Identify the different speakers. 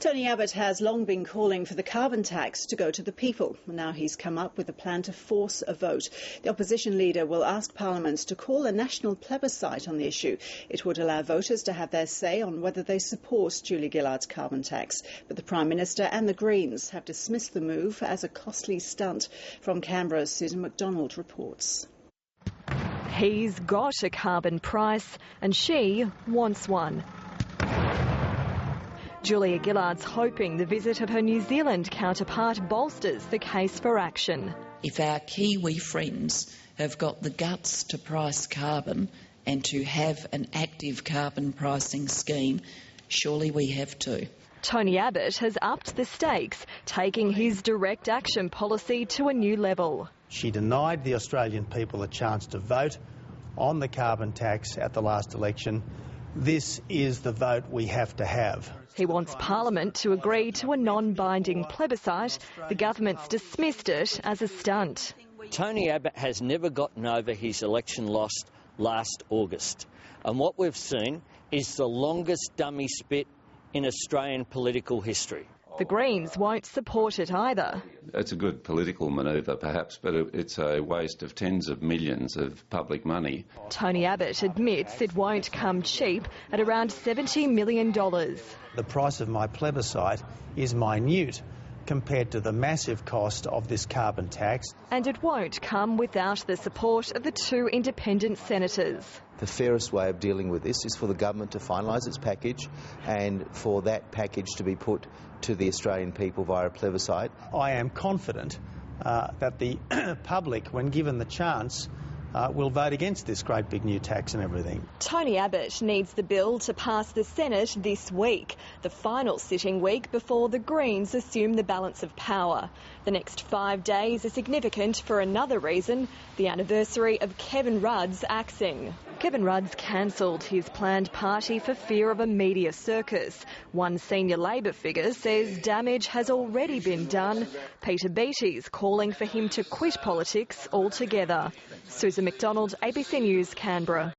Speaker 1: Tony Abbott has long been calling for the carbon tax to go to the people. Now he's come up with a plan to force a vote. The opposition leader will ask Parliament to call a national plebiscite on the issue. It would allow voters to have their say on whether they support Julia Gillard's carbon tax. But the Prime Minister and the Greens have dismissed the move as a costly stunt. From Canberra, Susan McDonald reports.
Speaker 2: He's got a carbon price and she wants one. Julia Gillard's hoping the visit of her New Zealand counterpart bolsters the case for action.
Speaker 3: If our Kiwi friends have got the guts to price carbon and to have an active carbon pricing scheme, surely we have to.
Speaker 2: Tony Abbott has upped the stakes, taking his direct action policy to a new level.
Speaker 4: She denied the Australian people a chance to vote on the carbon tax at the last election. This is the vote we have to have.
Speaker 2: He wants Parliament to agree to a non-binding plebiscite. The government's dismissed it as a stunt.
Speaker 5: Tony Abbott has never gotten over his election loss last August. And what we've seen is the longest dummy spit in Australian political history.
Speaker 2: The Greens won't support it either.
Speaker 6: It's a good political manoeuvre perhaps, but it's a waste of tens of millions of public money.
Speaker 2: Tony Abbott admits it won't come cheap at around $70 million.
Speaker 4: The price of my plebiscite is minute compared to the massive cost of this carbon tax.
Speaker 2: And it won't come without the support of the two independent senators.
Speaker 7: The fairest way of dealing with this is for the government to finalise its package and for that package to be put to the Australian people via a plebiscite.
Speaker 4: I am confident that the public, when given the chance, will vote against this great big new tax and everything.
Speaker 2: Tony Abbott needs the bill to pass the Senate this week, the final sitting week before the Greens assume the balance of power. The next 5 days are significant for another reason, the anniversary of Kevin Rudd's axing. Kevin Rudd's cancelled his planned party for fear of a media circus. One senior Labor figure says damage has already been done. Peter Beattie's calling for him to quit politics altogether. Susan McDonald, ABC News, Canberra.